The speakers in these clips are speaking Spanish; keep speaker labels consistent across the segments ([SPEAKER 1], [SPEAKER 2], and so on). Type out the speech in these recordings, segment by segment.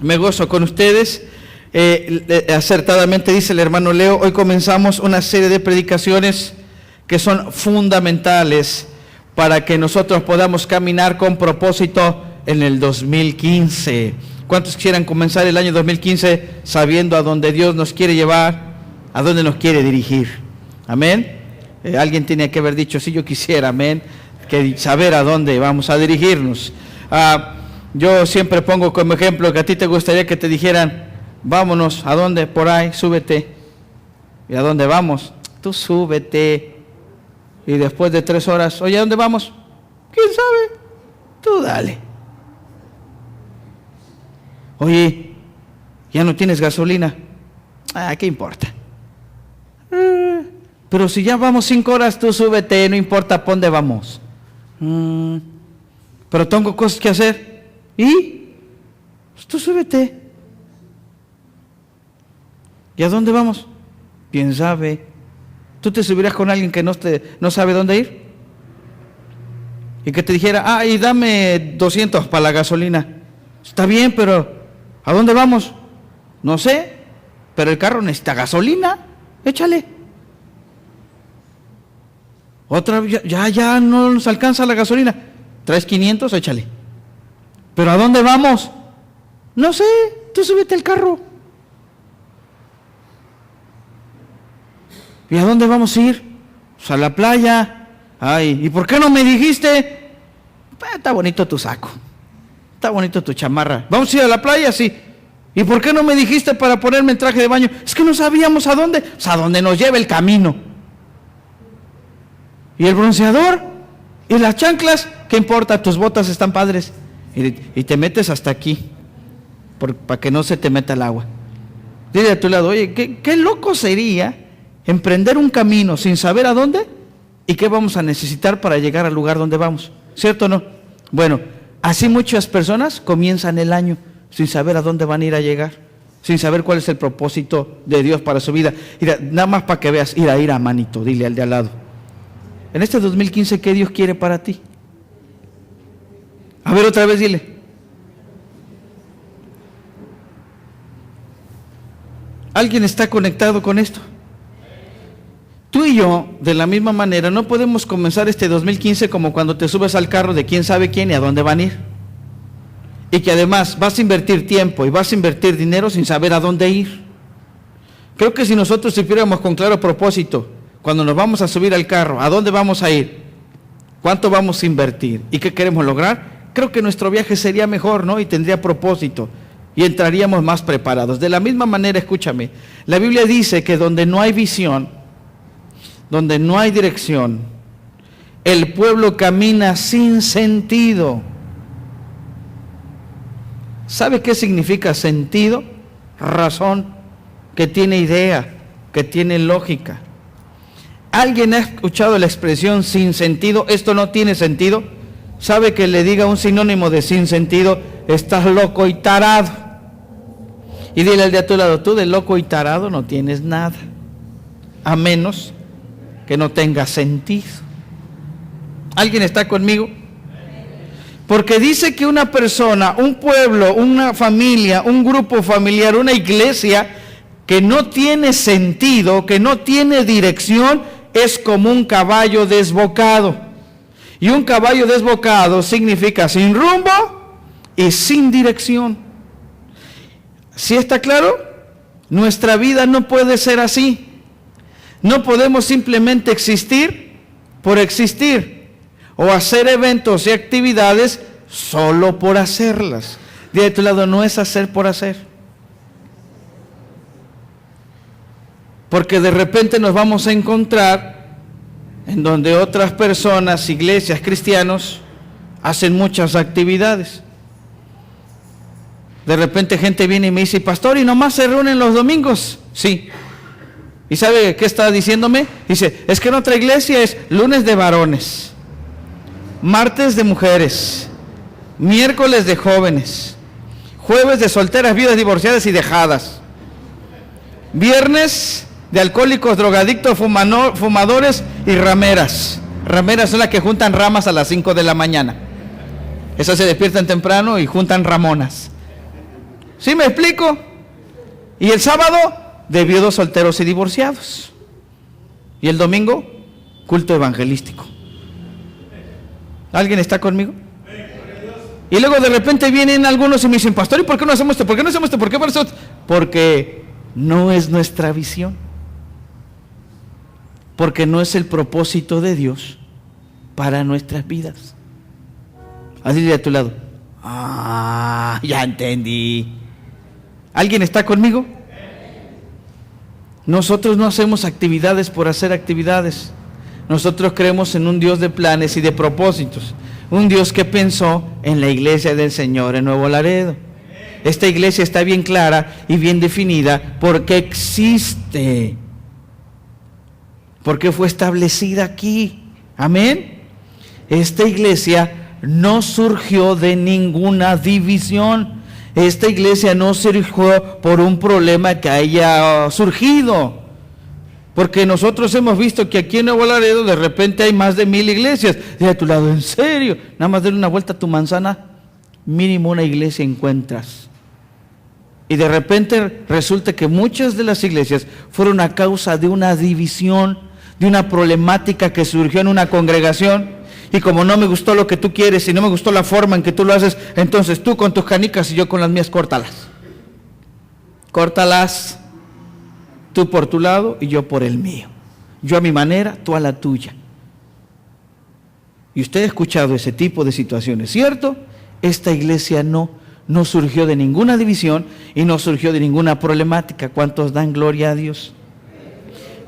[SPEAKER 1] Me gozo con ustedes. Acertadamente dice el hermano Leo, hoy comenzamos una serie de predicaciones que son fundamentales para que nosotros podamos caminar con propósito en el 2015. ¿Cuántos quisieran comenzar el año 2015 sabiendo a dónde Dios nos quiere llevar, a dónde nos quiere dirigir? Amén. Alguien tenía que haber dicho, sí, yo quisiera, amén, que saber a dónde vamos a dirigirnos. Yo siempre pongo como ejemplo que a ti te gustaría que te dijeran, vámonos, ¿a dónde? Por ahí, súbete. ¿Y a dónde vamos? Tú súbete. Y después de 3 horas, oye, ¿a dónde vamos? ¿Quién sabe? Tú dale. Oye, ¿ya no tienes gasolina? ¿Qué importa? Pero si ya vamos 5 horas, tú súbete, no importa por dónde vamos. Pero tengo cosas que hacer. ¿Y? Pues tú súbete. ¿Y a dónde vamos? ¿Quién sabe? ¿Tú te subirías con alguien que no sabe dónde ir? Y que te dijera, y dame 200 para la gasolina. Está bien, pero ¿a dónde vamos? No sé, pero el carro necesita gasolina. Échale. Otra, ya no nos alcanza la gasolina. ¿Traes 500? Échale. ¿Pero a dónde vamos? No sé, tú súbete al carro. ¿Y a dónde vamos a ir? Pues a la playa. ¿Y por qué no me dijiste? Está bonito tu saco. Está bonito tu chamarra. ¿Vamos a ir a la playa? Sí. ¿Y por qué no me dijiste para ponerme el traje de baño? Es que no sabíamos a dónde. Pues a dónde nos lleve el camino. ¿Y el bronceador? ¿Y las chanclas? ¿Qué importa? Tus botas están padres. Y te metes hasta aquí. Para que no se te meta el agua. Dile a tu lado, oye, qué loco sería emprender un camino sin saber a dónde y qué vamos a necesitar para llegar al lugar donde vamos. ¿Cierto o no? Bueno, así muchas personas comienzan el año sin saber a dónde van a ir a llegar, sin saber cuál es el propósito de Dios para su vida. Mira, nada más para que veas, ira, manito, dile al de al lado. En este 2015, ¿qué Dios quiere para ti? A ver, otra vez dile. ¿Alguien está conectado con esto? Tú y yo, de la misma manera, no podemos comenzar este 2015 como cuando te subes al carro de quién sabe quién y a dónde van a ir. Y que además vas a invertir tiempo y vas a invertir dinero sin saber a dónde ir. Creo que si nosotros supiéramos con claro propósito, cuando nos vamos a subir al carro, ¿a dónde vamos a ir? ¿Cuánto vamos a invertir? ¿Y qué queremos lograr? Creo que nuestro viaje sería mejor, ¿no? Y tendría propósito. Y entraríamos más preparados. De la misma manera, escúchame, la Biblia dice que donde no hay visión, donde no hay dirección, el pueblo camina sin sentido. ¿Sabe qué significa sentido? Razón, que tiene idea, que tiene lógica. ¿Alguien ha escuchado la expresión sin sentido? Esto no tiene sentido. ¿Sabe que le diga un sinónimo de sin sentido? Estás loco y tarado. Y dile al de a tu lado, tú de loco y tarado no tienes nada, a menos que no tenga sentido. ¿Alguien está conmigo? Porque dice que una persona, un pueblo, una familia, un grupo familiar, una iglesia que no tiene sentido, que no tiene dirección, es como un caballo desbocado. Y un caballo desbocado significa sin rumbo y sin dirección. ¿Sí está claro? Nuestra vida no puede ser así. No podemos simplemente existir por existir o hacer eventos y actividades solo por hacerlas. De tu lado, no es hacer por hacer. Porque de repente nos vamos a encontrar en donde otras personas, iglesias, cristianos, hacen muchas actividades. De repente gente viene y me dice, pastor, ¿y nomás se reúnen los domingos? Sí. ¿Y sabe qué está diciéndome? Dice, es que en otra iglesia es lunes de varones, martes de mujeres, miércoles de jóvenes, jueves de solteras, viudas, divorciadas y dejadas, viernes de alcohólicos, drogadictos, fumadores y rameras. Rameras son las que juntan ramas a las 5 de la mañana. Esas se despiertan temprano y juntan ramonas. ¿Sí me explico? Y el sábado, de viudos, solteros y divorciados. Y el domingo, culto evangelístico. ¿Alguien está conmigo? Y luego de repente vienen algunos y me dicen, pastor, ¿y por qué no hacemos esto? ¿Por qué no hacemos esto? ¿Por qué por eso? Porque no es nuestra visión. Porque no es el propósito de Dios para nuestras vidas. Así de a tu lado. Ah, ya entendí. ¿Alguien está conmigo? Nosotros no hacemos actividades por hacer actividades. Nosotros creemos en un Dios de planes y de propósitos. Un Dios que pensó en la iglesia del Señor en Nuevo Laredo. Esta iglesia está bien clara y bien definida porque existe. Porque fue establecida aquí. Amén. Esta iglesia no surgió de ninguna división. Esta iglesia no surgió por un problema que haya surgido. Porque nosotros hemos visto que aquí en Nuevo Laredo de repente hay más de 1000 iglesias. De a tu lado, ¿en serio? Nada más darle una vuelta a tu manzana, mínimo una iglesia encuentras. Y de repente resulta que muchas de las iglesias fueron a causa de una división, de una problemática que surgió en una congregación. Y como no me gustó lo que tú quieres y no me gustó la forma en que tú lo haces, entonces tú con tus canicas y yo con las mías, córtalas. Córtalas. Tú por tu lado y yo por el mío. Yo a mi manera, tú a la tuya. Y usted ha escuchado ese tipo de situaciones, ¿cierto? Esta iglesia no surgió de ninguna división y no surgió de ninguna problemática. ¿Cuántos dan gloria a Dios?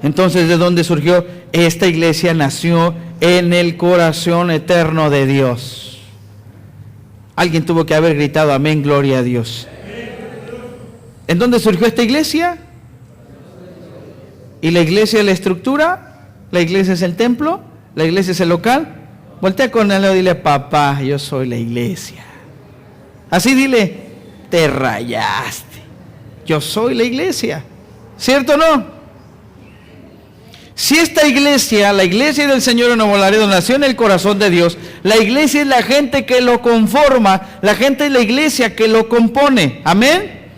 [SPEAKER 1] Entonces, ¿de dónde surgió? Esta iglesia nació en el corazón eterno de Dios. Alguien tuvo que haber gritado amén, gloria a Dios. ¿En dónde surgió esta iglesia? ¿Y la iglesia es la estructura? ¿La iglesia es el templo? ¿La iglesia es el local? Voltea con él y dile, papá, yo soy la iglesia. Así dile, te rayaste. Yo soy la iglesia. ¿Cierto o no? Si esta iglesia, la iglesia del Señor en Nuevo Laredo, nació en el corazón de Dios, la iglesia es la gente que lo conforma, la gente es la iglesia que lo compone. Amén.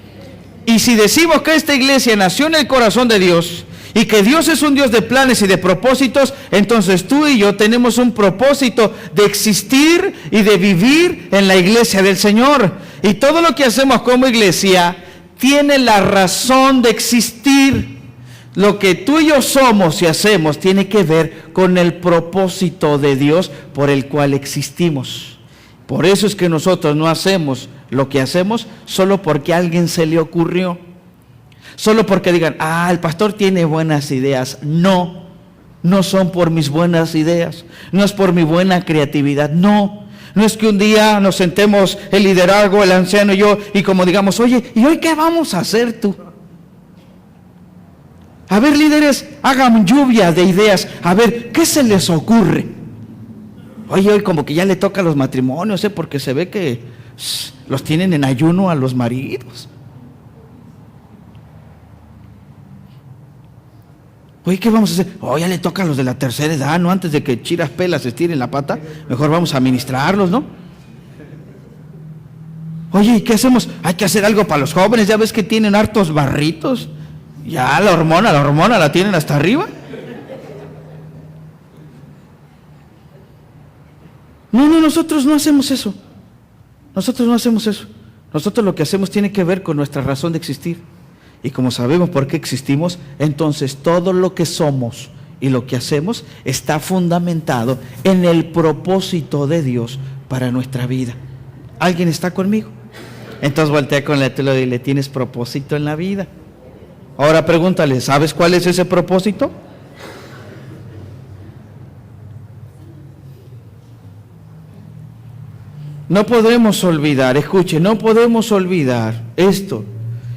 [SPEAKER 1] Y si decimos que esta iglesia nació en el corazón de Dios, y que Dios es un Dios de planes y de propósitos, entonces tú y yo tenemos un propósito de existir y de vivir en la iglesia del Señor. Y todo lo que hacemos como iglesia tiene la razón de existir. Lo que tú y yo somos y hacemos tiene que ver con el propósito de Dios por el cual existimos. Por eso es que nosotros no hacemos lo que hacemos solo porque a alguien se le ocurrió. Solo porque digan, el pastor tiene buenas ideas. No son por mis buenas ideas. No es por mi buena creatividad. No es que un día nos sentemos el liderazgo, el anciano y yo, y como digamos, oye, ¿y hoy qué vamos a hacer tú? A ver, líderes, hagan lluvia de ideas. A ver, ¿qué se les ocurre? Oye, hoy como que ya le toca a los matrimonios, porque se ve que los tienen en ayuno a los maridos. Oye, ¿qué vamos a hacer? Ya le toca a los de la tercera edad, ¿no? Antes de que chiras pelas estiren la pata, mejor vamos a ministrarlos, ¿no? Oye, ¿y qué hacemos? Hay que hacer algo para los jóvenes, ya ves que tienen hartos barritos. Ya la hormona la tienen hasta arriba. No, nosotros no hacemos eso. Nosotros no hacemos eso. Nosotros lo que hacemos tiene que ver con nuestra razón de existir. Y como sabemos por qué existimos, entonces todo lo que somos y lo que hacemos está fundamentado en el propósito de Dios para nuestra vida. ¿Alguien está conmigo? Entonces voltea con la tela y dile, ¿tienes propósito en la vida? Ahora pregúntale, ¿sabes cuál es ese propósito? No podemos olvidar, escuche, no podemos olvidar esto.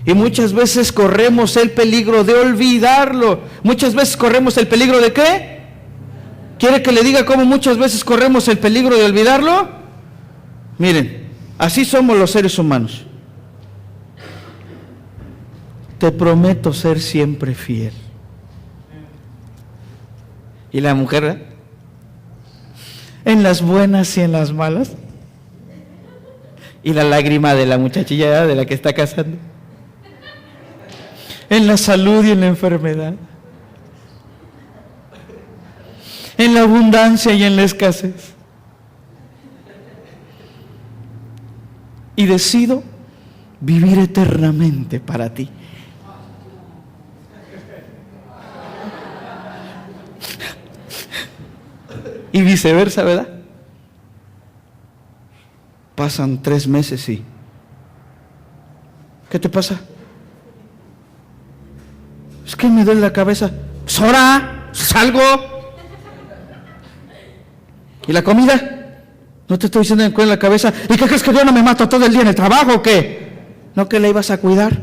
[SPEAKER 1] Y muchas veces corremos el peligro de olvidarlo. Muchas veces corremos el peligro de ¿qué? ¿Quiere que le diga cómo muchas veces corremos el peligro de olvidarlo? Miren, así somos los seres humanos. Te prometo ser siempre fiel. ¿Y la mujer? En las buenas y en las malas. Y la lágrima de la muchachilla de la que está casando. En la salud y en la enfermedad. En la abundancia y en la escasez. Y decido vivir eternamente para ti. Y viceversa, ¿verdad? Pasan 3 meses y... ¿qué te pasa? Es que me duele la cabeza. ¡Sora! ¡Salgo! ¿Y la comida? No te estoy diciendo que me duele la cabeza. ¿Y qué crees que yo no me mato todo el día en el trabajo o qué? ¿No que la ibas a cuidar?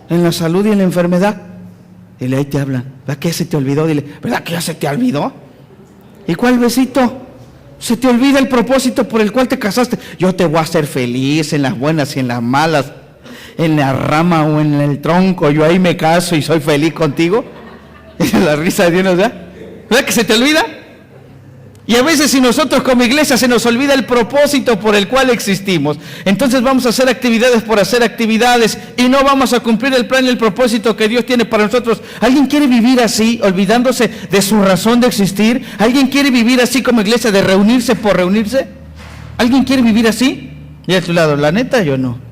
[SPEAKER 1] En la salud y en la enfermedad. Y ahí te hablan. ¿Verdad que ya se te olvidó? Dile, ¿verdad que ya se te olvidó? ¿Y cuál besito? Se te olvida el propósito por el cual te casaste. Yo te voy a hacer feliz en las buenas y en las malas, en la rama o en el tronco. Yo ahí me caso y soy feliz contigo. La risa de Dios nos da. ¿Verdad que se te olvida? Y a veces si nosotros como iglesia se nos olvida el propósito por el cual existimos, entonces vamos a hacer actividades por hacer actividades y no vamos a cumplir el plan y el propósito que Dios tiene para nosotros. ¿Alguien quiere vivir así, olvidándose de su razón de existir? ¿Alguien quiere vivir así como iglesia, de reunirse por reunirse? ¿Alguien quiere vivir así? Y a tu lado, la neta, yo no.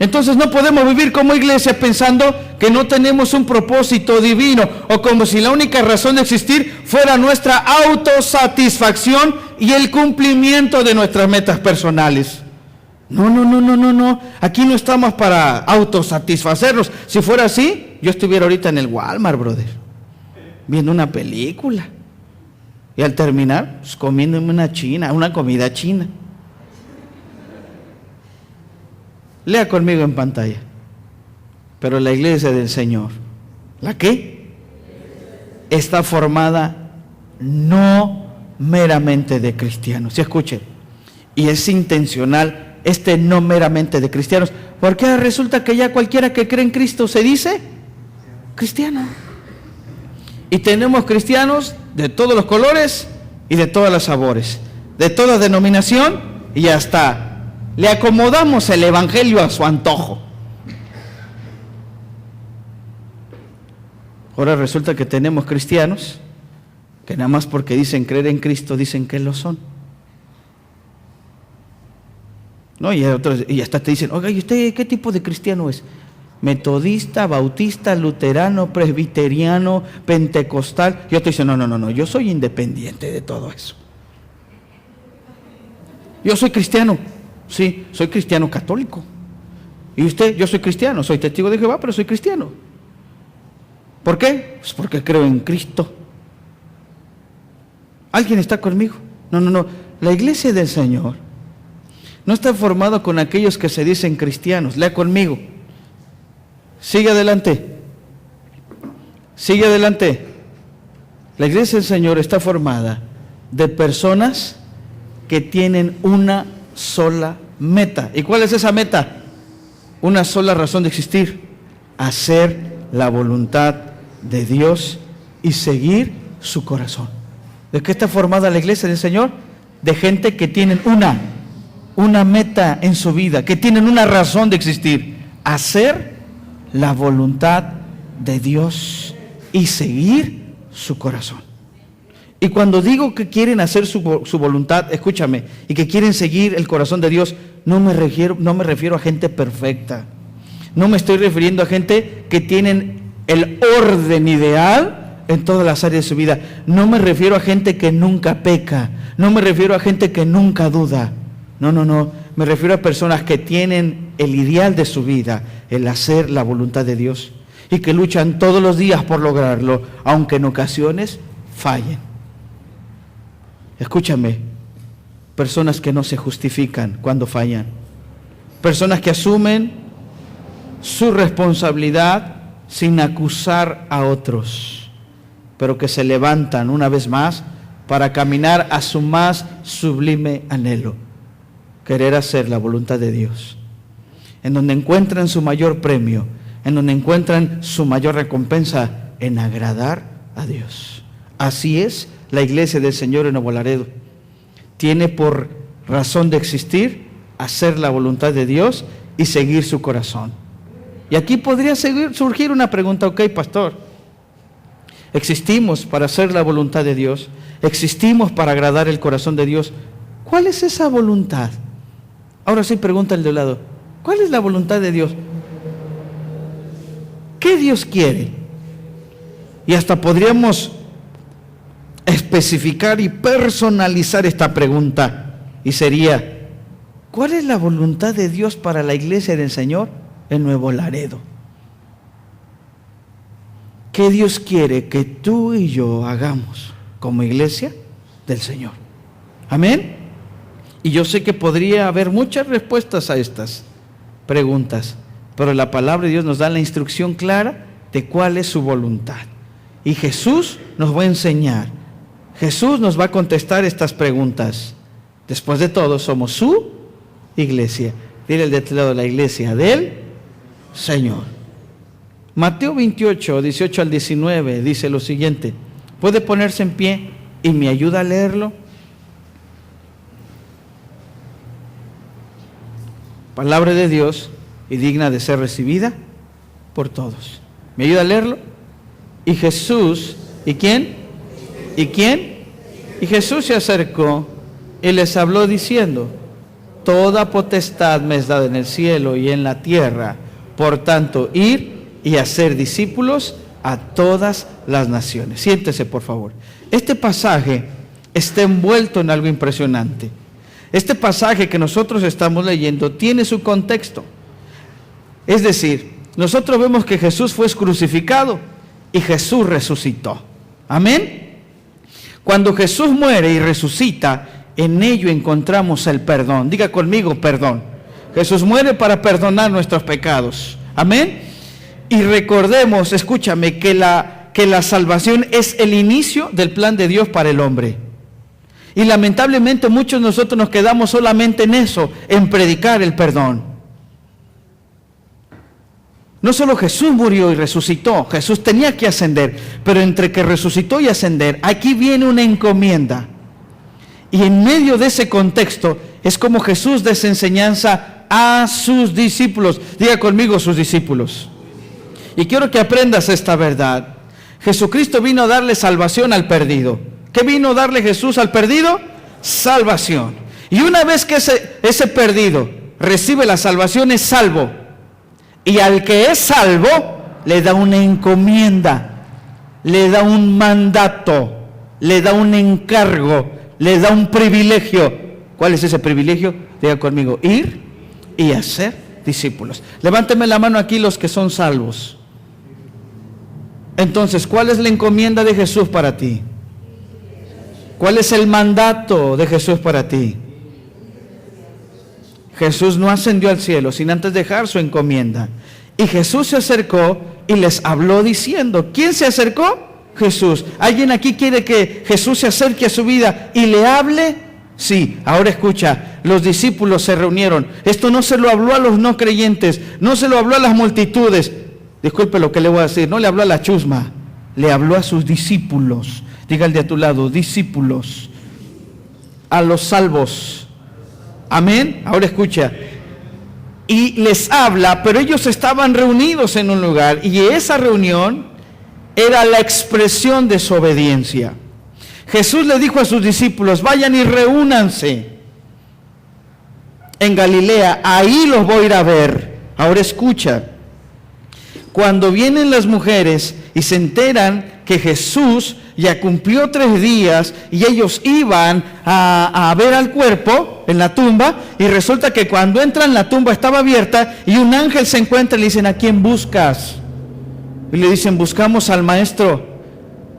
[SPEAKER 1] Entonces no podemos vivir como iglesia pensando que no tenemos un propósito divino o como si la única razón de existir fuera nuestra autosatisfacción y el cumplimiento de nuestras metas personales. No. Aquí no estamos para autosatisfacernos. Si fuera así, yo estuviera ahorita en el Walmart, brother, viendo una película y al terminar, pues, comiéndome una comida china. Lea conmigo en pantalla. Pero la iglesia del Señor, ¿la qué? Está formada no meramente de cristianos. ¿Sí escuchen? Y es intencional no meramente de cristianos, porque resulta que ya cualquiera que cree en Cristo se dice cristiano. Y tenemos cristianos de todos los colores y de todos los sabores, de toda denominación, y hasta le acomodamos el evangelio a su antojo. Ahora resulta que tenemos cristianos que nada más porque dicen creer en Cristo dicen que lo son. No, y otros, y hasta te dicen, oiga, ¿y usted qué tipo de cristiano es? Metodista, bautista, luterano, presbiteriano, pentecostal. Yo te digo, no, yo soy independiente de todo eso. Yo soy cristiano. Sí, soy cristiano católico. ¿Y usted? Yo soy cristiano, soy testigo de Jehová, pero soy cristiano. ¿Por qué? Pues porque creo en Cristo. ¿Alguien está conmigo? No. La iglesia del Señor no está formada con aquellos que se dicen cristianos. Lea conmigo. Sigue adelante. Sigue adelante. La iglesia del Señor está formada de personas que tienen una sola meta. ¿Y cuál es esa meta? Una sola razón de existir: hacer la voluntad de Dios y seguir su corazón. ¿De qué está formada la iglesia del Señor? De gente que tienen una meta en su vida, que tienen una razón de existir: hacer la voluntad de Dios y seguir su corazón. Y cuando digo que quieren hacer su voluntad, escúchame, y que quieren seguir el corazón de Dios, no me refiero a gente perfecta. No me estoy refiriendo a gente que tienen el orden ideal en todas las áreas de su vida. No me refiero a gente que nunca peca. No me refiero a gente que nunca duda. No. Me refiero a personas que tienen el ideal de su vida, el hacer la voluntad de Dios, y que luchan todos los días por lograrlo, aunque en ocasiones fallen. Escúchame, personas que no se justifican cuando fallan, personas que asumen su responsabilidad sin acusar a otros, pero que se levantan una vez más para caminar a su más sublime anhelo: querer hacer la voluntad de Dios, en donde encuentran su mayor premio, en donde encuentran su mayor recompensa, en agradar a Dios. Así es la iglesia del Señor en Nuevo Laredo. tiene por razón de existir hacer la voluntad de Dios y seguir su corazón. Y aquí podría surgir una pregunta: ok, pastor, existimos para hacer la voluntad de Dios, existimos para agradar el corazón de Dios. ¿Cuál es esa voluntad? Ahora sí, pregunta el de lado: ¿cuál es la voluntad de Dios? ¿Qué Dios quiere? Y hasta podríamos especificar y personalizar esta pregunta, y sería: ¿cuál es la voluntad de Dios para la iglesia del Señor en Nuevo Laredo? ¿Qué Dios quiere que tú y yo hagamos como iglesia del Señor? Amén. Y yo sé que podría haber muchas respuestas a estas preguntas, pero la palabra de Dios nos da la instrucción clara de cuál es su voluntad. Y Jesús nos va a enseñar, Jesús nos va a contestar estas preguntas. Después de todo, somos su iglesia. Dile al de este lado: la iglesia del Señor. Mateo 28, 18 al 19 dice lo siguiente. ¿Puede ponerse en pie y me ayuda a leerlo? Palabra de Dios y digna de ser recibida por todos. ¿Me ayuda a leerlo? Y Jesús, ¿y quién? ¿Y quién? Y Jesús se acercó y les habló diciendo: toda potestad me es dada en el cielo y en la tierra. Por tanto, ir y hacer discípulos a todas las naciones. Siéntese, por favor. Este pasaje está envuelto en algo impresionante. Este pasaje que nosotros estamos leyendo tiene su contexto. Es decir, nosotros vemos que Jesús fue crucificado y Jesús resucitó. Amén. Cuando Jesús muere y resucita, en ello encontramos el perdón. Diga conmigo: perdón. Jesús muere para perdonar nuestros pecados. Amén. Y recordemos, escúchame, que la salvación es el inicio del plan de Dios para el hombre. Y lamentablemente muchos de nosotros nos quedamos solamente en eso, en predicar el perdón. No solo Jesús murió y resucitó, Jesús tenía que ascender, pero entre que resucitó y ascender, aquí viene una encomienda. Y en medio de ese contexto es como Jesús da esa enseñanza a sus discípulos. Diga conmigo: sus discípulos. Y quiero que aprendas esta verdad. Jesucristo vino a darle salvación al perdido. ¿Qué vino a darle Jesús al perdido? Salvación. Y una vez que ese perdido recibe la salvación, es salvo. Y al que es salvo, le da una encomienda, le da un mandato, le da un encargo, le da un privilegio. ¿Cuál es ese privilegio? Diga conmigo: ir y hacer discípulos. Levánteme la mano aquí los que son salvos. Entonces, ¿cuál es la encomienda de Jesús para ti? ¿Cuál es el mandato de Jesús para ti? Jesús no ascendió al cielo sin antes dejar su encomienda. Y Jesús se acercó y les habló diciendo: ¿quién se acercó? Jesús. ¿Alguien aquí quiere que Jesús se acerque a su vida y le hable? Sí. Ahora escucha, los discípulos se reunieron. Esto no se lo habló a los no creyentes, no se lo habló a las multitudes. Disculpe lo que le voy a decir, no le habló a la chusma, le habló a sus discípulos. Diga al de a tu lado: discípulos, a los salvos. Amén. Ahora escucha. Y les habla, pero ellos estaban reunidos en un lugar, y esa reunión era la expresión de su obediencia. Jesús le dijo a sus discípulos: vayan y reúnanse en Galilea, ahí los voy a ir a ver. Ahora escucha. Cuando vienen las mujeres y se enteran que Jesús ya cumplió 3 días y ellos iban a ver al cuerpo en la tumba, y resulta que cuando entran la tumba estaba abierta y un ángel se encuentra y le dicen: ¿a quién buscas? Y le dicen: buscamos al maestro.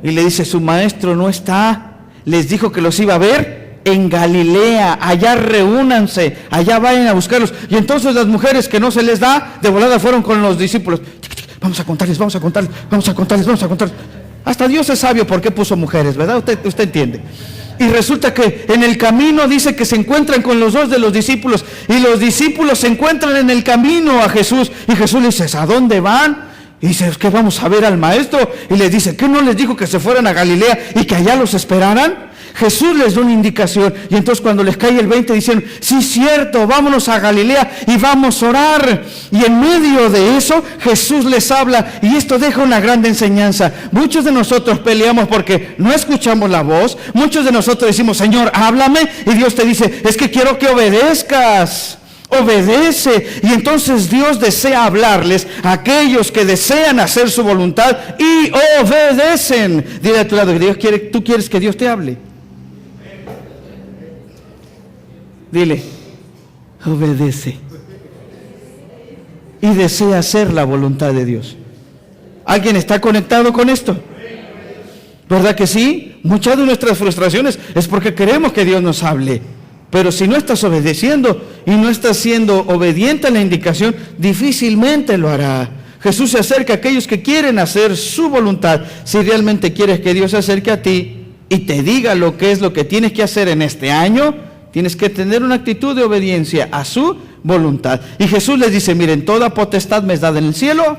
[SPEAKER 1] Y le dice: su maestro no está, les dijo que los iba a ver en Galilea, allá reúnanse, allá vayan a buscarlos. Y entonces las mujeres, que no se les da, de volada fueron con los discípulos: vamos a contarles. Hasta Dios es sabio por qué puso mujeres, ¿verdad? Usted entiende. Y resulta que en el camino dice que se encuentran con los 2 de los discípulos, y los discípulos se encuentran en el camino a Jesús, y Jesús les dice: ¿a dónde van? Y dice: es que vamos a ver al maestro. Y les dice: ¿qué no les dijo que se fueran a Galilea y que allá los esperaran? Jesús les da una indicación y entonces cuando les cae el 20 dicen, sí, cierto, vámonos a Galilea y vamos a orar. Y en medio de eso Jesús les habla y esto deja una gran enseñanza. Muchos de nosotros peleamos porque no escuchamos la voz. Muchos de nosotros decimos, Señor, háblame, y Dios te dice, es que quiero que obedezcas. Obedece. Y entonces Dios desea hablarles a aquellos que desean hacer su voluntad y obedecen. Dile a tu lado, tú quieres que Dios te hable. Dile, obedece. Y desea hacer la voluntad de Dios. ¿Alguien está conectado con esto? ¿Verdad que sí? Muchas de nuestras frustraciones es porque queremos que Dios nos hable. Pero si no estás obedeciendo y no estás siendo obediente a la indicación, difícilmente lo hará. Jesús se acerca a aquellos que quieren hacer su voluntad. Si realmente quieres que Dios se acerque a ti y te diga lo que es lo que tienes que hacer en este año, tienes que tener una actitud de obediencia a su voluntad. Y Jesús les dice, miren, toda potestad me es dada en el cielo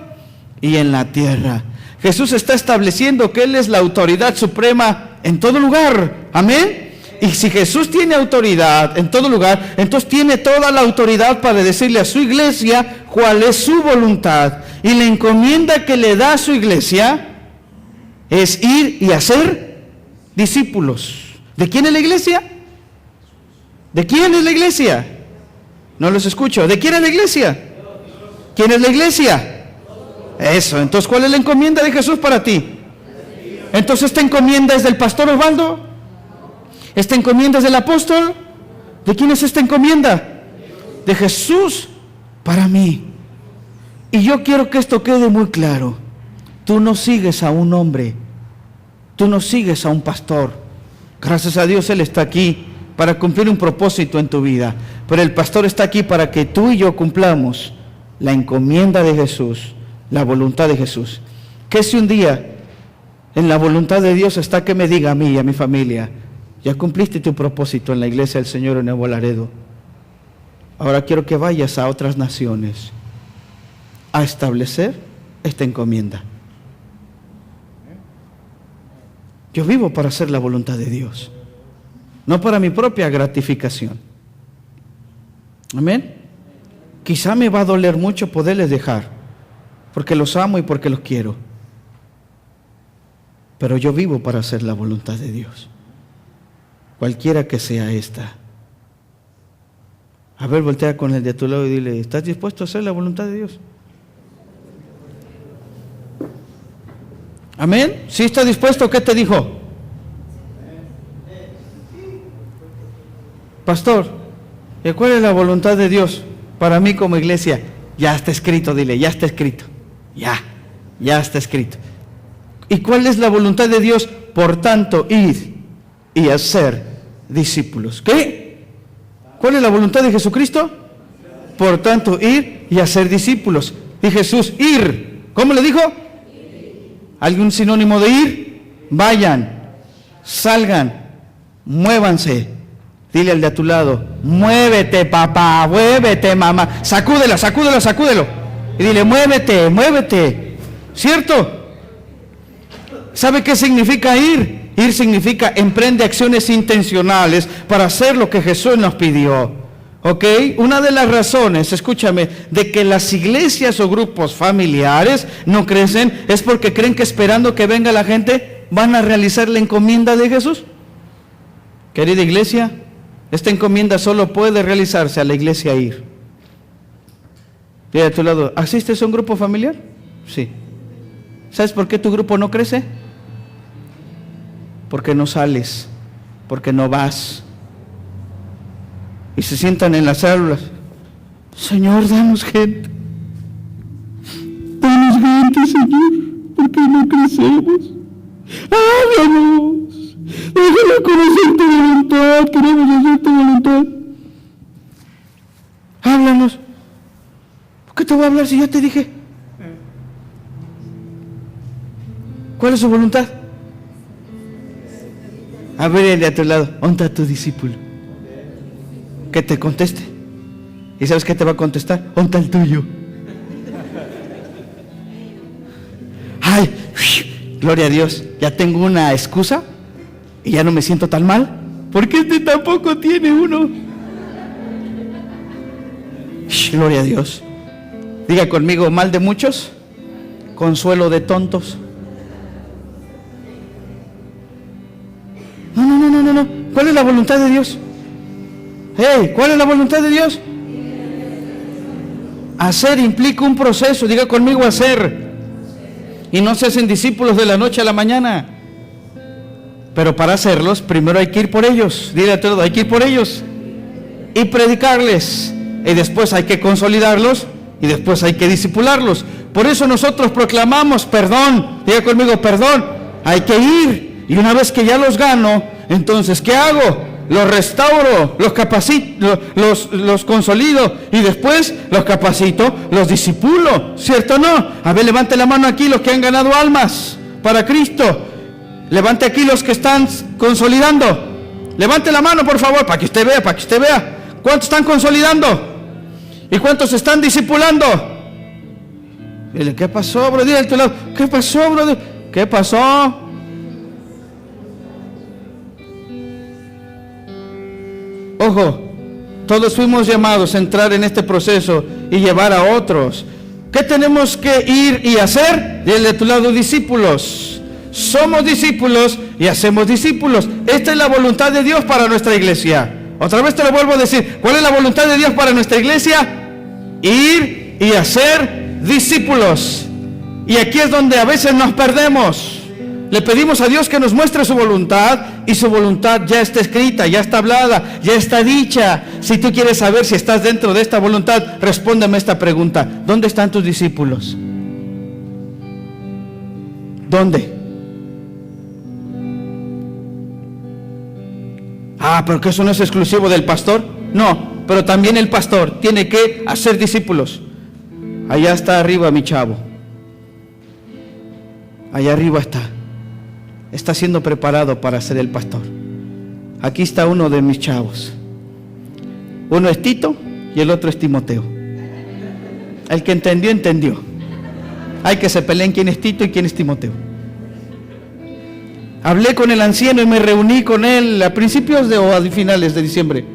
[SPEAKER 1] y en la tierra. Jesús está estableciendo que Él es la autoridad suprema en todo lugar. Amén. Y si Jesús tiene autoridad en todo lugar, entonces tiene toda la autoridad para decirle a su iglesia cuál es su voluntad. Y la encomienda que le da a su iglesia es ir y hacer discípulos. ¿De quién es la iglesia? ¿De quién es la iglesia? No los escucho. ¿De quién es la iglesia? ¿Quién es la iglesia? Eso. Entonces, ¿cuál es la encomienda de Jesús para ti? Entonces, ¿esta encomienda es del pastor Osvaldo? ¿Esta encomienda es del apóstol? ¿De quién es esta encomienda? De Jesús para mí. Y yo quiero que esto quede muy claro. Tú no sigues a un hombre, tú no sigues a un pastor. Gracias a Dios Él está aquí para cumplir un propósito en tu vida. Pero el pastor está aquí para que tú y yo cumplamos la encomienda de Jesús, la voluntad de Jesús. Que si un día en la voluntad de Dios está que me diga a mí y a mi familia, ya cumpliste tu propósito en la iglesia del Señor en Nuevo Laredo. Ahora quiero que vayas a otras naciones a establecer esta encomienda. Yo vivo para hacer la voluntad de Dios, no para mi propia gratificación. Amén. Quizá me va a doler mucho poderles dejar, porque los amo y porque los quiero. Pero yo vivo para hacer la voluntad de Dios, cualquiera que sea esta. A ver, voltea con el de a tu lado y dile, ¿estás dispuesto a hacer la voluntad de Dios? Amén. ¿Sí está dispuesto? ¿Qué te dijo? Pastor, ¿y cuál es la voluntad de Dios para mí como iglesia? Ya está escrito, dile, ya está escrito. Ya está escrito. ¿Y cuál es la voluntad de Dios? Por tanto, ir y hacer discípulos. ¿Qué? ¿Cuál es la voluntad de Jesucristo? Por tanto, ir y hacer discípulos. Y Jesús, ir. ¿Cómo le dijo? ¿Algún sinónimo de ir? Vayan, salgan, muévanse. Dile al de a tu lado, muévete papá, muévete mamá, sacúdelo. Y dile, muévete. ¿Cierto? ¿Sabe qué significa ir? Ir significa emprende acciones intencionales para hacer lo que Jesús nos pidió. ¿Ok? Una de las razones, escúchame, de que las iglesias o grupos familiares no crecen es porque creen que esperando que venga la gente van a realizar la encomienda de Jesús. Querida iglesia, esta encomienda solo puede realizarse a la iglesia ir. Dile a tu lado, ¿asistes a un grupo familiar? Sí. ¿Sabes por qué tu grupo no crece? Porque no sales, porque no vas. Y se sientan en las aulas. Señor, danos gente. Danos gente, Señor, porque no crecemos. Háblanos. Déjame conocer tu voluntad. Queremos hacer tu voluntad. Háblanos. ¿Por qué te voy a hablar si ya te dije? ¿Cuál es su voluntad? A ver, el de a tu lado, ¿dónde está tu discípulo? Que te conteste. ¿Y sabes qué te va a contestar? ¿Dónde está el tuyo? Ay, gloria a Dios, ya tengo una excusa y ya no me siento tan mal, porque este tampoco tiene uno. Gloria a Dios. Diga conmigo, mal de muchos, consuelo de tontos. No. ¿Cuál es la voluntad de Dios? Hey, ¿cuál es la voluntad de Dios? Hacer implica un proceso. Diga conmigo, hacer. Y no se hacen discípulos de la noche a la mañana. Pero para hacerlos, primero hay que ir por ellos. Dile a todo, hay que ir por ellos y predicarles. Y después hay que consolidarlos. Y después hay que discipularlos. Por eso nosotros proclamamos perdón. Diga conmigo, perdón. Hay que ir. Y una vez que ya los gano, entonces, ¿qué hago? Los restauro, los capacito, los consolido. Y después los capacito, los discipulo. ¿Cierto o no? A ver, levante la mano aquí los que han ganado almas para Cristo. Levante aquí los que están consolidando. Levante la mano, por favor, para que usted vea, ¿Cuántos están consolidando? ¿Y cuántos están discipulando? Dile, ¿qué pasó, bro? Dile a tu lado, ¿qué pasó, bro? ¿Qué pasó? Ojo, todos fuimos llamados a entrar en este proceso y llevar a otros. ¿Qué tenemos que ir y hacer? Dile a tu lado, discípulos. Somos discípulos y hacemos discípulos. Esta es la voluntad de Dios para nuestra iglesia. Otra vez te lo vuelvo a decir. ¿Cuál es la voluntad de Dios para nuestra iglesia? Ir y hacer discípulos. Y aquí es donde a veces nos perdemos. Le pedimos a Dios que nos muestre su voluntad, y su voluntad ya está escrita, ya está hablada, ya está dicha. Si tú quieres saber si estás dentro de esta voluntad, respóndeme esta pregunta: ¿dónde están tus discípulos? ¿Dónde? Pero que eso no es exclusivo del pastor. No, pero también el pastor tiene que hacer discípulos. Allá está arriba mi chavo. Allá arriba está siendo preparado para ser el pastor. Aquí está uno de mis chavos. Uno es Tito y el otro es Timoteo. El que entendió, entendió. Hay que se peleen quién es Tito y quién es Timoteo. Hablé con el anciano y me reuní con él a principios o a finales de diciembre.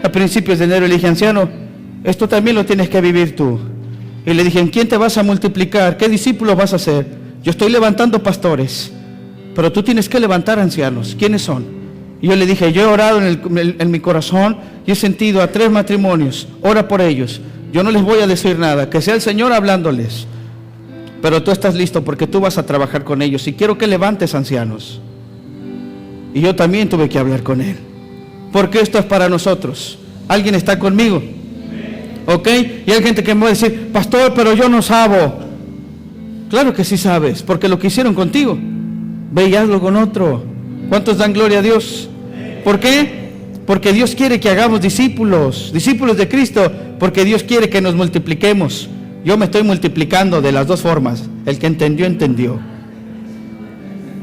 [SPEAKER 1] A principios de enero le dije: anciano, esto también lo tienes que vivir tú. Y le dije: ¿en quién te vas a multiplicar? ¿Qué discípulos vas a hacer? Yo estoy levantando pastores, pero tú tienes que levantar ancianos. ¿Quiénes son? Y yo le dije: yo he orado en mi corazón y he sentido a 3 matrimonios. Ora por ellos. Yo no les voy a decir nada, que sea el Señor hablándoles. Pero tú estás listo porque tú vas a trabajar con ellos y quiero que levantes ancianos. Y yo también tuve que hablar con él, porque esto es para nosotros. ¿Alguien está conmigo? ¿Ok? Y hay gente que me va a decir: pastor, pero yo no sabo. Claro que sí sabes, porque lo que hicieron contigo, ve y hazlo con otro. ¿Cuántos dan gloria a Dios? ¿Por qué? Porque Dios quiere que hagamos discípulos de Cristo, porque Dios quiere que nos multipliquemos. Yo me estoy multiplicando de las dos formas. El que entendió, entendió.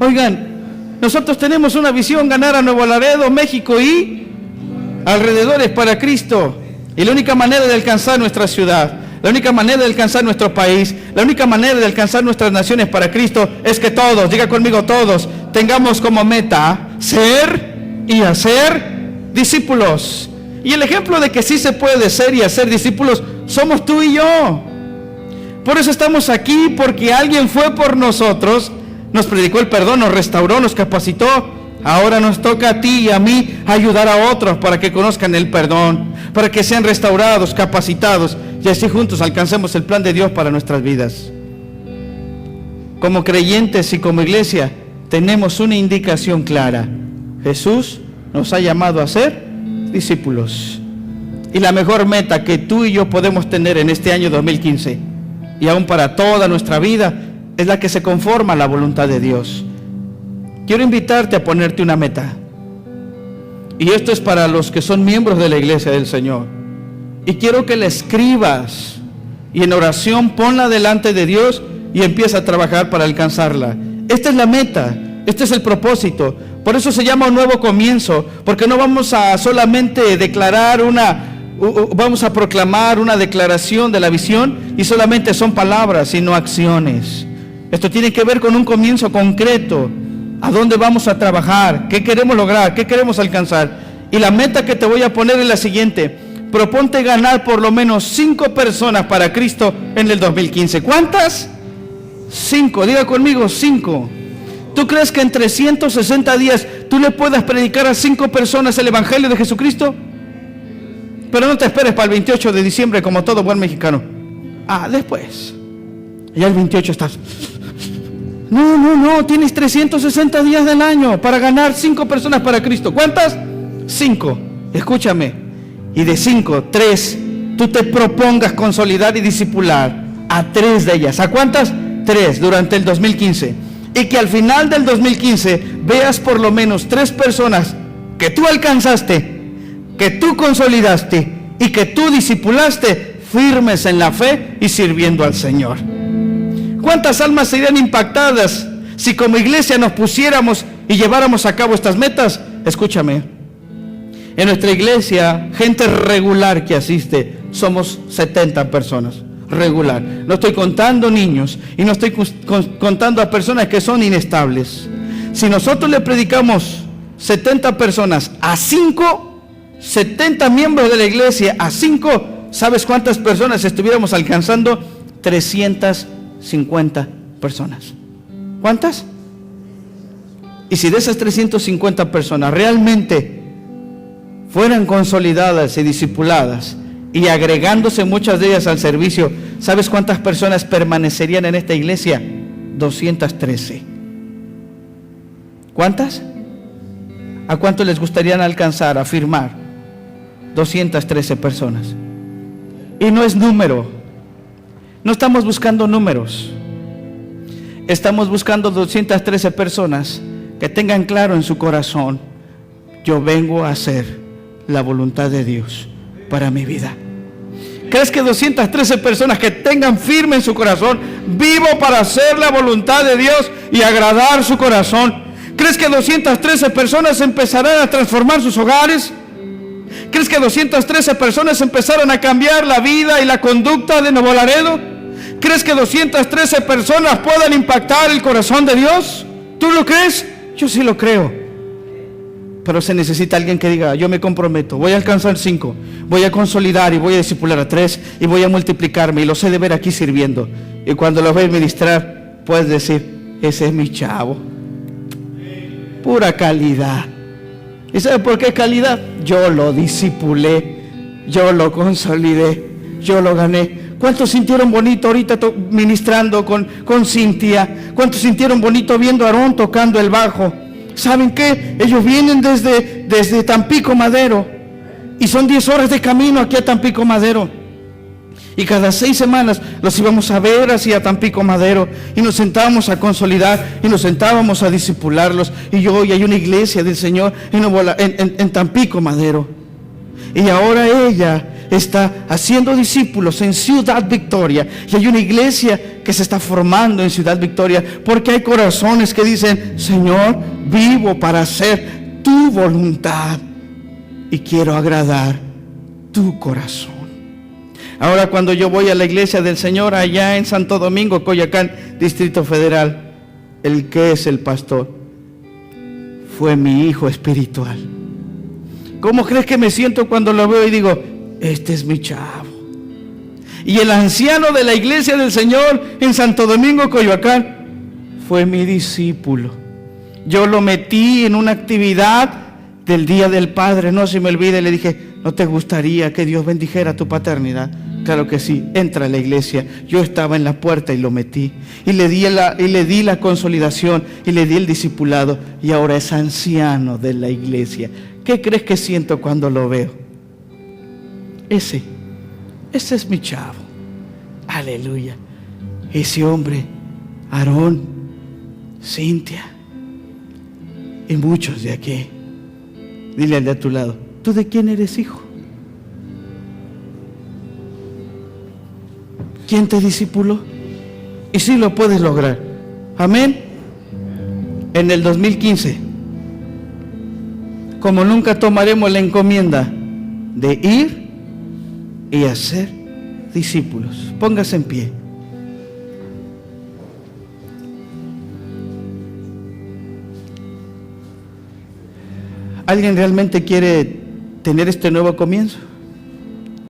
[SPEAKER 1] Oigan, nosotros tenemos una visión: ganar a Nuevo Laredo, México y alrededores para Cristo. Y la única manera de alcanzar nuestra ciudad, la única manera de alcanzar nuestro país, la única manera de alcanzar nuestras naciones para Cristo es que todos, diga conmigo, todos tengamos como meta ser y hacer discípulos. Y el ejemplo de que sí se puede ser y hacer discípulos somos tú y yo. Por eso estamos aquí, porque alguien fue por nosotros, nos predicó el perdón, nos restauró, nos capacitó. Ahora nos toca a ti y a mí ayudar a otros para que conozcan el perdón, para que sean restaurados, capacitados, y así juntos alcancemos el plan de Dios para nuestras vidas. Como creyentes y como iglesia tenemos una indicación clara: Jesús nos ha llamado a ser discípulos. Y la mejor meta que tú y yo podemos tener en este año 2015 y aún para toda nuestra vida es la que se conforma a la voluntad de Dios. Quiero invitarte a ponerte una meta, y esto es para los que son miembros de la iglesia del Señor, y quiero que la escribas y en oración ponla delante de Dios y empieza a trabajar para alcanzarla. Esta es la meta, este es el propósito. Por eso se llama un nuevo comienzo, porque no vamos a solamente declarar vamos a proclamar una declaración de la visión y solamente son palabras, sino acciones. Esto tiene que ver con un comienzo concreto. ¿A dónde vamos a trabajar? ¿Qué queremos lograr? ¿Qué queremos alcanzar? Y la meta que te voy a poner es la siguiente: proponte ganar por lo menos 5 personas para Cristo en el 2015. ¿Cuántas? 5, diga conmigo, 5. ¿Tú crees que en 360 días tú le puedas predicar a 5 personas el Evangelio de Jesucristo? Pero no te esperes para el 28 de diciembre como todo buen mexicano. Después. Ya el 28 estás. No, tienes 360 días del año para ganar 5 personas para Cristo. ¿Cuántas? 5. Escúchame. Y de 5, 3, tú te propongas consolidar y discipular a 3 de ellas. ¿A cuántas? 3 durante el 2015. Y que al final del 2015 veas por lo menos 3 personas que tú alcanzaste, que tú consolidaste y que tú discipulaste, firmes en la fe y sirviendo al Señor. ¿Cuántas almas serían impactadas si como iglesia nos pusiéramos y lleváramos a cabo estas metas? Escúchame, en nuestra iglesia, gente regular que asiste, somos 70 personas, regular. No estoy contando niños y no estoy contando a personas que son inestables. Si nosotros le predicamos 70 personas a 5, 70 miembros de la iglesia a 5, ¿sabes cuántas personas estuviéramos alcanzando? 350 personas. ¿Cuántas? Y si de esas 350 personas realmente fueran consolidadas y discipuladas y agregándose muchas de ellas al servicio, ¿sabes cuántas personas permanecerían en esta iglesia? 213. ¿Cuántas? ¿A cuánto les gustaría alcanzar, afirmar? 213 personas. Y no es número. No estamos buscando números. Estamos buscando 213 personas que tengan claro en su corazón: yo vengo a hacer la voluntad de Dios para mi vida. ¿Crees que 213 personas que tengan firme en su corazón: vivo para hacer la voluntad de Dios y agradar su corazón? ¿Crees que 213 personas empezarán a transformar sus hogares? ¿Crees que 213 personas empezaron a cambiar la vida y la conducta de Nuevo Laredo? ¿Crees que 213 personas puedan impactar el corazón de Dios? ¿Tú lo crees? Yo sí lo creo. Pero se necesita alguien que diga: yo me comprometo, voy a alcanzar 5, voy a consolidar y voy a discipular a 3 y voy a multiplicarme, y los he de ver aquí sirviendo. Y cuando los veas ministrar, puedes decir: ese es mi chavo. Pura calidad. ¿Y sabe por qué calidad? Yo lo discipulé, yo lo consolidé, yo lo gané. ¿Cuántos sintieron bonito ahorita ministrando con Cintia? ¿Cuántos sintieron bonito viendo a Aarón tocando el bajo? ¿Saben qué? Ellos vienen desde Tampico Madero y son 10 horas de camino aquí a Tampico Madero. Y cada 6 semanas los íbamos a ver hacia Tampico Madero y nos sentábamos a consolidar y nos sentábamos a discipularlos. Y hoy hay una iglesia del Señor en Tampico Madero. Y ahora ella está haciendo discípulos en Ciudad Victoria. Y hay una iglesia que se está formando en Ciudad Victoria porque hay corazones que dicen: Señor, vivo para hacer tu voluntad y quiero agradar tu corazón. Ahora, cuando yo voy a la iglesia del Señor allá en Santo Domingo, Coyoacán, Distrito Federal, el que es el pastor fue mi hijo espiritual. ¿Cómo crees que me siento cuando lo veo y digo: este es mi chavo? Y el anciano de la iglesia del Señor en Santo Domingo, Coyoacán, fue mi discípulo. Yo lo metí en una actividad del Día del Padre, no se me olvide. Le dije: ¿no te gustaría que Dios bendijera tu paternidad? Claro que sí, entra a la iglesia. Yo estaba en la puerta y lo metí. Y le di la consolidación y le di el discipulado. Y ahora es anciano de la iglesia. ¿Qué crees que siento cuando lo veo? Ese es mi chavo. Aleluya. Ese hombre, Aarón, Cintia y muchos de aquí. Dile al de a tu lado: ¿tú de quién eres hijo? ¿Quién te discipuló? Y sí lo puedes lograr. Amén. En el 2015, como nunca, tomaremos la encomienda de ir y hacer discípulos. Póngase en pie. ¿Alguien realmente quiere tener este nuevo comienzo?